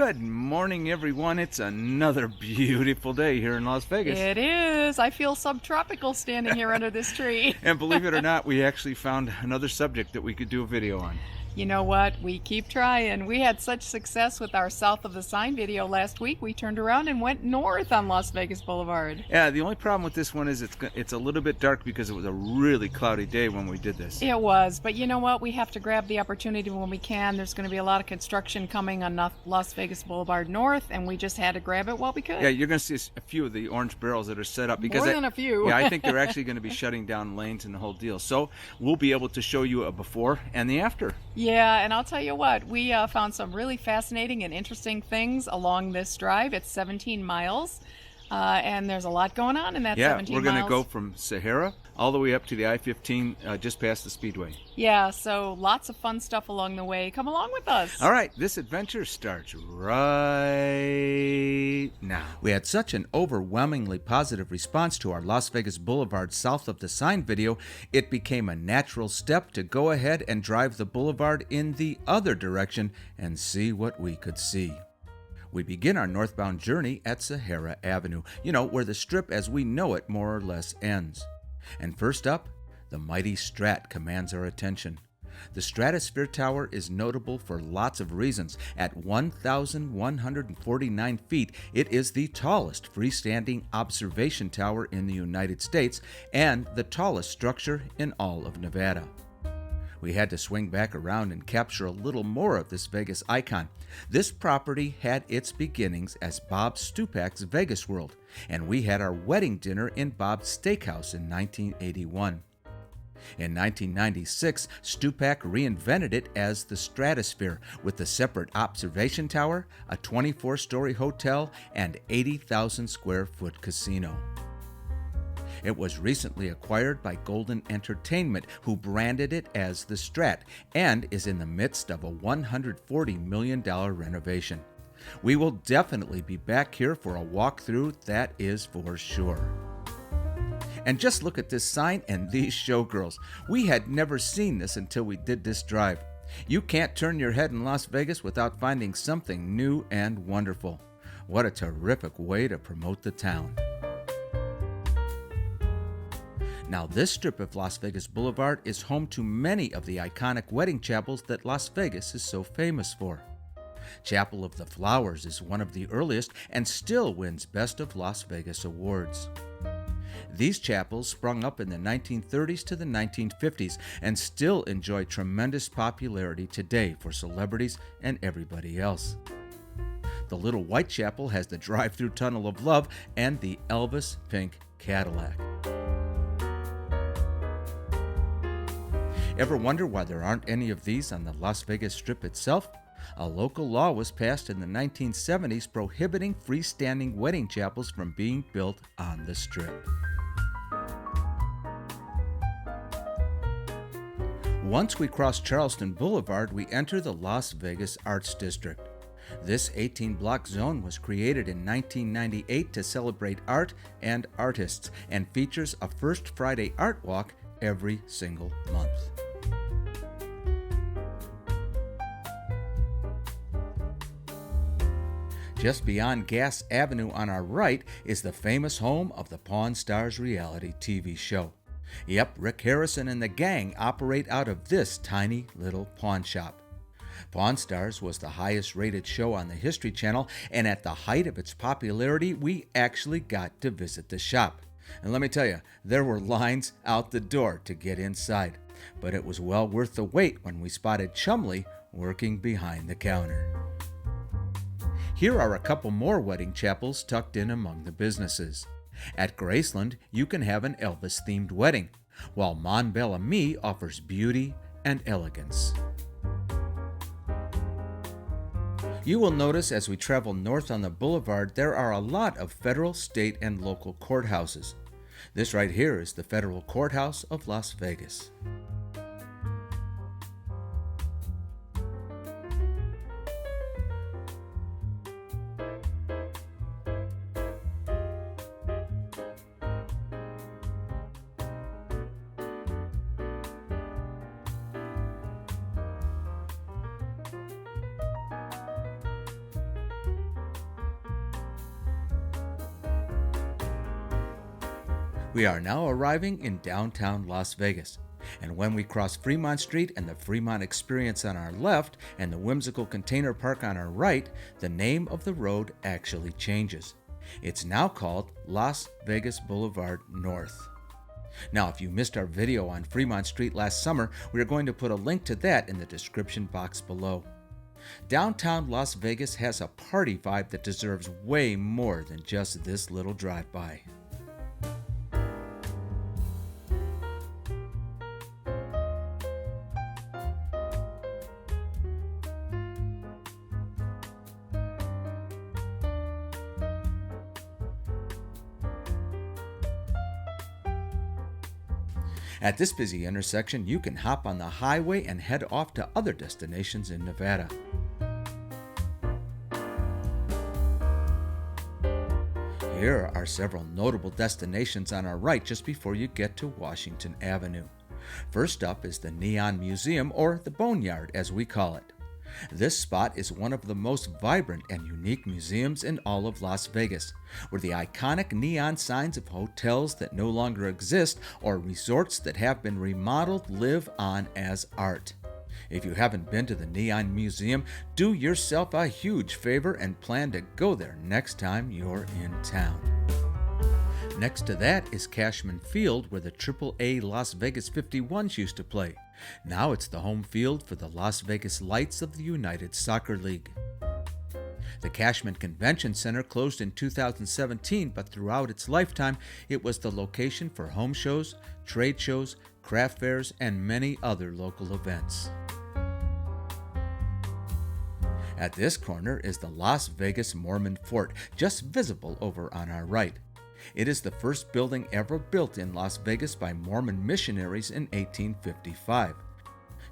Good morning, everyone. It's another beautiful day here in Las Vegas. It is. I feel subtropical standing here under this tree. And believe it or not, we actually found another subject that we could do a video on. You know what? We keep trying. We had such success with our South of the Sign video last week. We turned around and went north on Las Vegas Boulevard. Yeah, the only problem with this one is it's a little bit dark because it was a really cloudy day when we did this. It was, but you know what? We have to grab the opportunity when we can. There's going to be a lot of construction coming on Las Vegas Boulevard North, and we just had to grab it while we could. Yeah, you're going to see a few of the orange barrels that are set up. More than a few. Yeah, I think they're actually going to be shutting down lanes and the whole deal. So we'll be able to show you a before and the after. Yeah, and I'll tell you what, we found some really fascinating and interesting things along this drive. It's 17 miles, and there's a lot going on in that 17 miles. Yeah, we're going to go from Sahara all the way up to the I-15 just past the Speedway. Yeah, so lots of fun stuff along the way. Come along with us. All right, this adventure starts right now. We had such an overwhelmingly positive response to our Las Vegas Boulevard South of the Sign video, it became a natural step to go ahead and drive the boulevard in the other direction and see what we could see. We begin our northbound journey at Sahara Avenue, where the strip as we know it more or less ends. And first up, the mighty Strat commands our attention. The Stratosphere Tower is notable for lots of reasons. At 1,149 feet, it is the tallest freestanding observation tower in the United States and the tallest structure in all of Nevada. We had to swing back around and capture a little more of this Vegas icon. This property had its beginnings as Bob Stupak's Vegas World, and we had our wedding dinner in Bob's Steakhouse in 1981. In 1996, Stupak reinvented it as the Stratosphere with a separate observation tower, a 24-story hotel, and 80,000 square foot casino. It was recently acquired by Golden Entertainment, who branded it as the Strat, and is in the midst of a $140 million renovation. We will definitely be back here for a walkthrough, that is for sure. And just look at this sign and these showgirls. We had never seen this until we did this drive. You can't turn your head in Las Vegas without finding something new and wonderful. What a terrific way to promote the town. Now, this strip of Las Vegas Boulevard is home to many of the iconic wedding chapels that Las Vegas is so famous for. Chapel of the Flowers is one of the earliest and still wins Best of Las Vegas awards. These chapels sprung up in the 1930s to the 1950s and still enjoy tremendous popularity today for celebrities and everybody else. The Little White Chapel has the drive-through tunnel of love and the Elvis pink Cadillac. Ever wonder why there aren't any of these on the Las Vegas Strip itself? A local law was passed in the 1970s prohibiting freestanding wedding chapels from being built on the Strip. Once we cross Charleston Boulevard, we enter the Las Vegas Arts District. This 18-block zone was created in 1998 to celebrate art and artists and features a First Friday Art Walk every single month. Just beyond Gas Avenue on our right is the famous home of the Pawn Stars reality TV show. Yep, Rick Harrison and the gang operate out of this tiny little pawn shop. Pawn Stars was the highest rated show on the History Channel, and at the height of its popularity, we actually got to visit the shop. And let me tell you, there were lines out the door to get inside. But it was well worth the wait when we spotted Chumley working behind the counter. Here are a couple more wedding chapels tucked in among the businesses. At Graceland, you can have an Elvis-themed wedding, while Mon Bel-Ami offers beauty and elegance. You will notice as we travel north on the boulevard, there are a lot of federal, state, and local courthouses. This right here is the Federal Courthouse of Las Vegas. We are now arriving in downtown Las Vegas. And when we cross Fremont Street and the Fremont Experience on our left and the whimsical container park on our right, the name of the road actually changes. It's now called Las Vegas Boulevard North. Now, if you missed our video on Fremont Street last summer, we are going to put a link to that in the description box below. Downtown Las Vegas has a party vibe that deserves way more than just this little drive-by. At this busy intersection, you can hop on the highway and head off to other destinations in Nevada. Here are several notable destinations on our right just before you get to Washington Avenue. First up is the Neon Museum, or the Boneyard as we call it. This spot is one of the most vibrant and unique museums in all of Las Vegas, where the iconic neon signs of hotels that no longer exist or resorts that have been remodeled live on as art. If you haven't been to the Neon Museum, do yourself a huge favor and plan to go there next time you're in town. Next to that is Cashman Field, where the AAA Las Vegas 51s used to play. Now it's the home field for the Las Vegas Lights of the United Soccer League. The Cashman Convention Center closed in 2017, but throughout its lifetime, it was the location for home shows, trade shows, craft fairs, and many other local events. At this corner is the Las Vegas Mormon Fort, just visible over on our right. It is the first building ever built in Las Vegas by Mormon missionaries in 1855.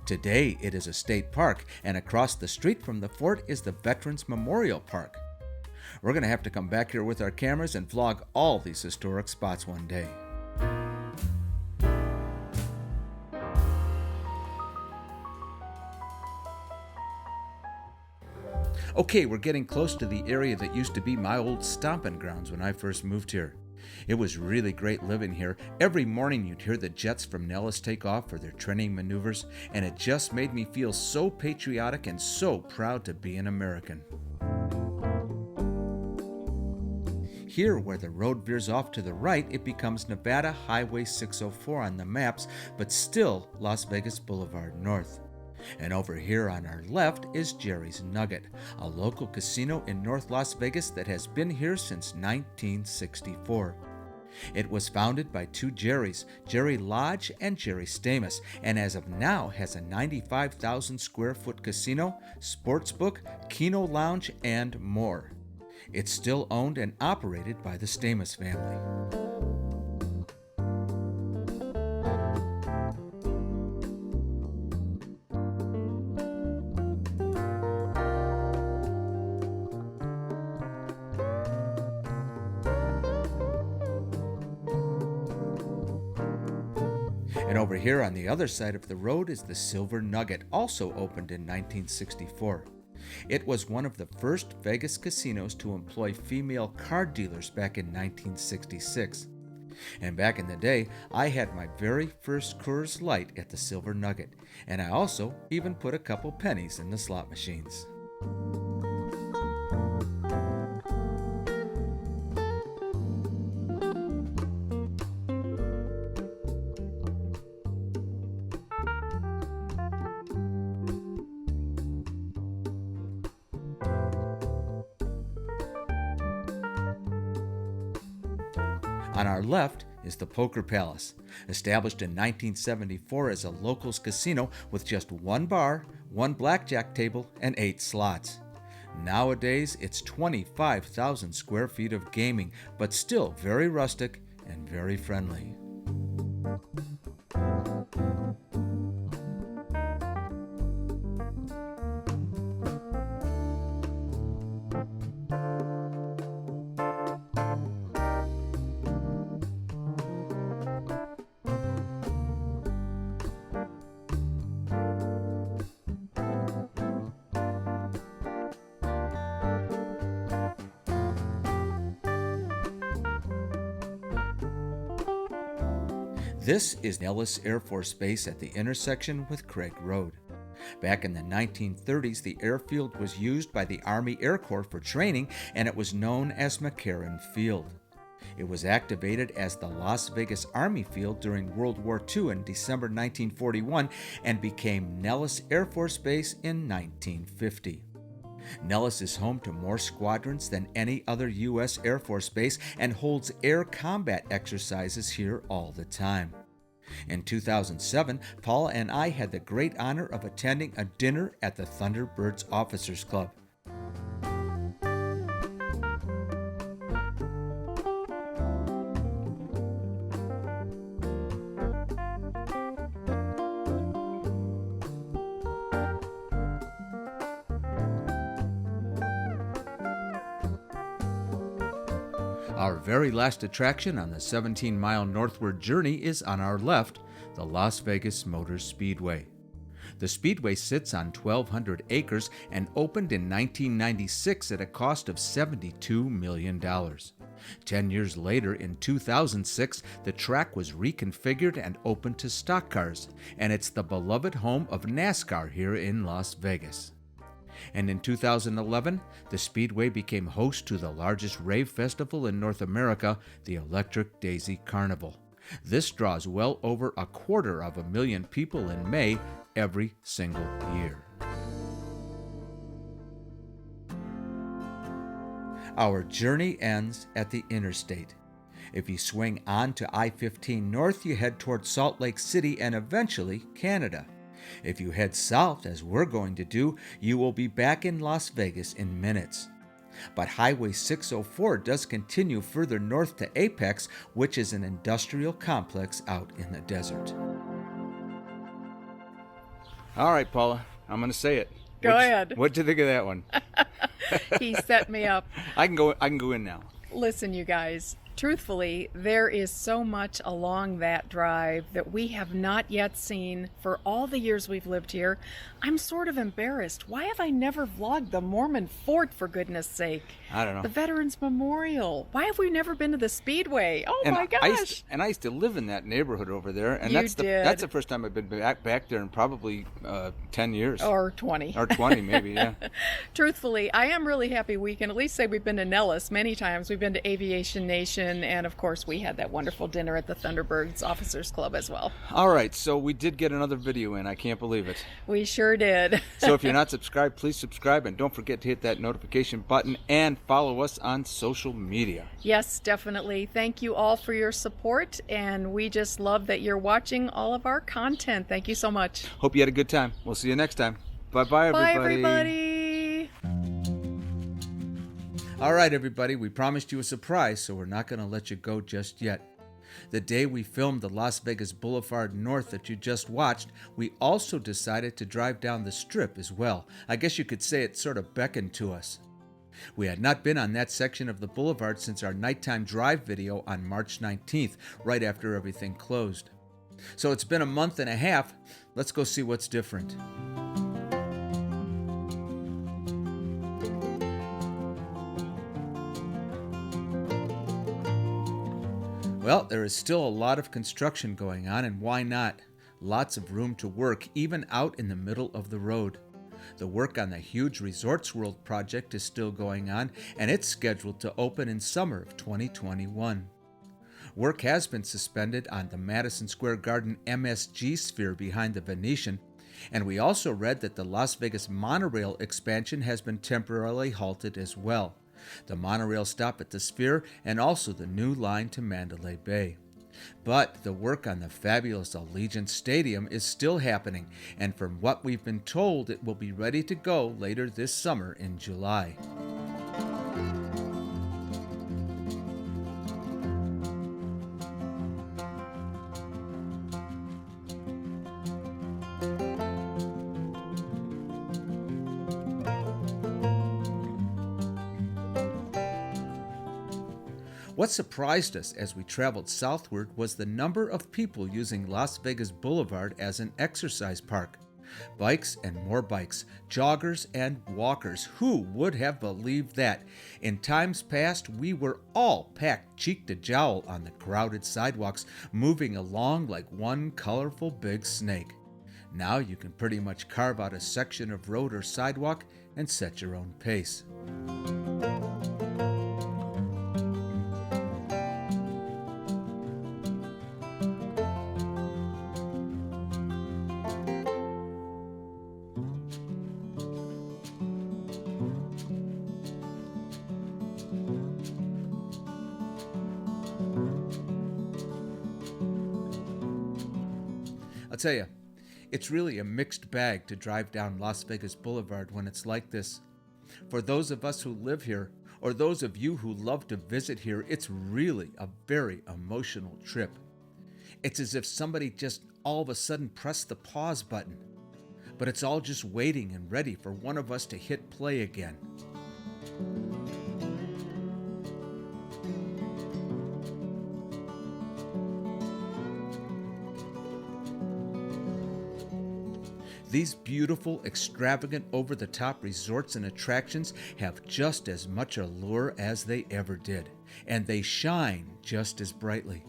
Today, it is a state park, and across the street from the fort is the Veterans Memorial Park. We're going to have to come back here with our cameras and vlog all these historic spots one day. Okay, we're getting close to the area that used to be my old stomping grounds when I first moved here. It was really great living here. Every morning you'd hear the jets from Nellis take off for their training maneuvers, and it just made me feel so patriotic and so proud to be an American. Here, where the road veers off to the right, it becomes Nevada Highway 604 on the maps, but still Las Vegas Boulevard North. And over here on our left is Jerry's Nugget, a local casino in North Las Vegas that has been here since 1964. It was founded by two Jerrys, Jerry Lodge and Jerry Stamos, and as of now has a 95,000 square foot casino, sportsbook, Keno Lounge, and more. It's still owned and operated by the Stamos family. And over here on the other side of the road is the Silver Nugget, also opened in 1964. It was one of the first Vegas casinos to employ female card dealers back in 1966. And back in the day, I had my very first Coors Light at the Silver Nugget, and I also even put a couple pennies in the slot machines. On our left is the Poker Palace, established in 1974 as a locals casino with just one bar, one blackjack table, and 8 slots. Nowadays, it's 25,000 square feet of gaming, but still very rustic and very friendly. This is Nellis Air Force Base at the intersection with Craig Road. Back in the 1930s, the airfield was used by the Army Air Corps for training, and it was known as McCarran Field. It was activated as the Las Vegas Army Field during World War II in December 1941 and became Nellis Air Force Base in 1950. Nellis is home to more squadrons than any other U.S. Air Force base and holds air combat exercises here all the time. In 2007, Paula and I had the great honor of attending a dinner at the Thunderbirds Officers Club. Our very last attraction on the 17-mile northward journey is on our left, the Las Vegas Motor Speedway. The Speedway sits on 1,200 acres and opened in 1996 at a cost of $72 million. 10 years later, in 2006, the track was reconfigured and opened to stock cars, and it's the beloved home of NASCAR here in Las Vegas. And in 2011, the Speedway became host to the largest rave festival in North America, the Electric Daisy Carnival. This draws well over 250,000 people in May every single year. Our journey ends at the interstate. If you swing on to I-15 north, you head toward Salt Lake City and eventually Canada. If you head south, as we're going to do, you will be back in Las Vegas in minutes. But Highway 604 does continue further north to Apex, which is an industrial complex out in the desert. All right, Paula, I'm going to say it. Go ahead. What'd you think of that one? He set me up. I can go in now. Listen, you guys, truthfully, there is so much along that drive that we have not yet seen for all the years we've lived here. I'm sort of embarrassed. Why have I never vlogged the Mormon Fort, for goodness sake? I don't know. The Veterans Memorial. Why have we never been to the Speedway? Oh, and my gosh. I used to live in that neighborhood over there, and You that's did. the first time I've been back there in probably 10 years. Or 20. Or 20, maybe, yeah. Truthfully, I am really happy we can at least say we've been to Nellis many times. We've been to Aviation Nation, and of course we had that wonderful dinner at the Thunderbirds Officers Club as well. All right, so we did get another video in. I can't believe it. We sure did. So if you're not subscribed, please subscribe, and don't forget to hit that notification button and follow us on social media. Yes, definitely. Thank you all for your support, and we just love that you're watching all of our content. Thank you so much. Hope you had a good time. We'll see you next time. Bye-bye, everybody. Bye, everybody. All right, everybody, we promised you a surprise, so we're not going to let you go just yet. The day we filmed the Las Vegas Boulevard North that you just watched, we also decided to drive down the Strip as well. I guess you could say it sort of beckoned to us. We had not been on that section of the boulevard since our nighttime drive video on March 19th, right after everything closed. So it's been a month and a half. Let's go see what's different. Well, there is still a lot of construction going on, and why not? Lots of room to work, even out in the middle of the road. The work on the huge Resorts World project is still going on, and it's scheduled to open in summer of 2021. Work has been suspended on the Madison Square Garden MSG Sphere behind the Venetian, and we also read that the Las Vegas monorail expansion has been temporarily halted as well. The monorail stop at the Sphere, and also the new line to Mandalay Bay. But the work on the fabulous Allegiant Stadium is still happening, and from what we've been told, it will be ready to go later this summer in July. What surprised us as we traveled southward was the number of people using Las Vegas Boulevard as an exercise park. Bikes and more bikes, joggers and walkers. Who would have believed that? In times past, we were all packed cheek to jowl on the crowded sidewalks, moving along like one colorful big snake. Now you can pretty much carve out a section of road or sidewalk and set your own pace. I'll tell you, it's really a mixed bag to drive down Las Vegas Boulevard when it's like this. For those of us who live here, or those of you who love to visit here, it's really a very emotional trip. It's as if somebody just all of a sudden pressed the pause button, but it's all just waiting and ready for one of us to hit play again. These beautiful, extravagant, over-the-top resorts and attractions have just as much allure as they ever did, and they shine just as brightly.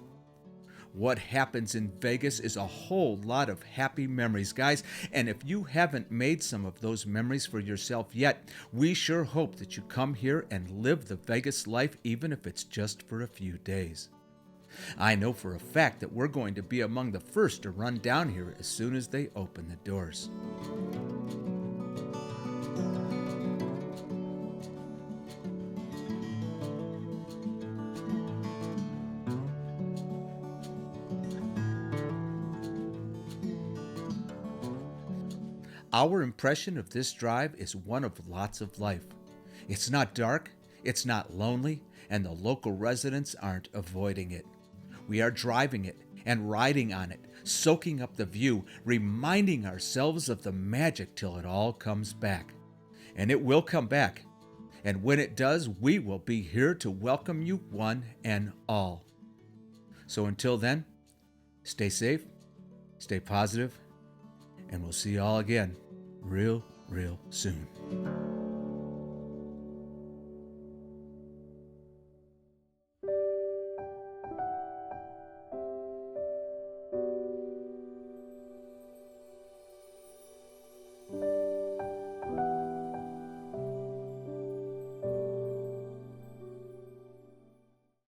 What happens in Vegas is a whole lot of happy memories, guys, and if you haven't made some of those memories for yourself yet, we sure hope that you come here and live the Vegas life, even if it's just for a few days. I know for a fact that we're going to be among the first to run down here as soon as they open the doors. Our impression of this drive is one of lots of life. It's not dark, it's not lonely, and the local residents aren't avoiding it. We are driving it and riding on it, soaking up the view, reminding ourselves of the magic till it all comes back. And it will come back. And when it does, we will be here to welcome you one and all. So until then, stay safe, stay positive, and we'll see you all again real soon.